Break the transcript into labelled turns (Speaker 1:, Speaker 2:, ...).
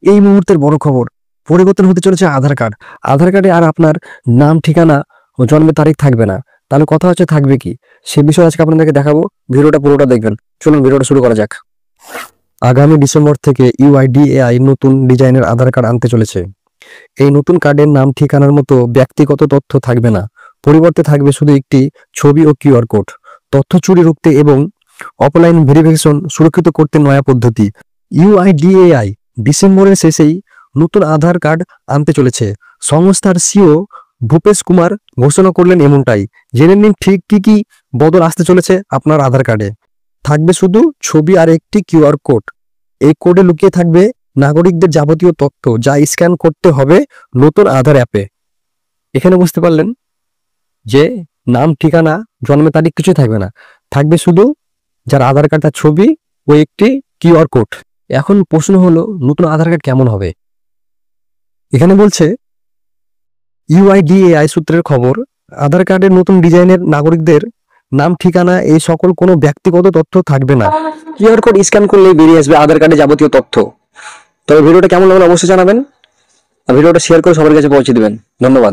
Speaker 1: এই মুহূর্তের বড় খবর, পরিবর্তন হতে চলেছে আধার কার্ড। আধার কার্ডে আর আপনার নাম, ঠিকানা ও জন্মের তারিখ থাকবে না। তাহলে কথা হচ্ছে থাকবে কি, সে বিষয়ে আজকে আপনাদেরকে দেখাবো। ভিডিওটা পুরোটা দেখবেন। চলুন ভিডিওটা শুরু করা যাক। আগামী ডিসেম্বর থেকে ইউআইডিএআই নতুন ডিজাইনের আধার কার্ড আনতে চলেছে। এই নতুন কার্ডের নাম, ঠিকানার মতো ব্যক্তিগত তথ্য থাকবে না। পরিবর্তে থাকবে শুধু একটি ছবি ও কিউআর কোড। তথ্য চুরি রুখতে এবং অফলাইন ভেরিফিকেশন সুরক্ষিত করতে নয়া পদ্ধতি। ইউআইডিএআই ডিসেম্বরের শেষেই নতুন আধার কার্ড আনতে চলেছে। সংস্থার সিও ভূপেশ কুমার ঘোষণা করলেন এমনটাই। জেনে নিন ঠিক কি কি বদল আসতে চলেছে আপনার আধার কার্ডে। থাকবে শুধু ছবি আর একটি কিউআর কোড। এই কোডে লুকিয়ে থাকবে নাগরিকদের যাবতীয় তথ্য, যা স্ক্যান করতে হবে নতুন আধার অ্যাপে। এখানে বুঝতে পারলেন যে নাম, ঠিকানা, জন্মের তারিখ কিছুই থাকবে না। থাকবে শুধু যার আধার কার্ড, তার ছবি ও একটি কিউআর কোড। এখন প্রশ্ন হলো, নতুন আধার কার্ড কেমন হবে? এখানে বলছে ইউআইডিএআই সূত্রের খবর, আধার কার্ডের নতুন ডিজাইনের নাগরিকদের নাম, ঠিকানা এই সকল কোনো ব্যক্তিগত তথ্য থাকবে না। কিউআর কোড স্ক্যান করলেই বেরিয়ে আসবে আধার কার্ডে যাবতীয় তথ্য। তবে ভিডিওটা কেমন লাগলো অবশ্যই জানাবেন, আর ভিডিওটা শেয়ার করে সবার কাছে পৌঁছে দিবেন। ধন্যবাদ।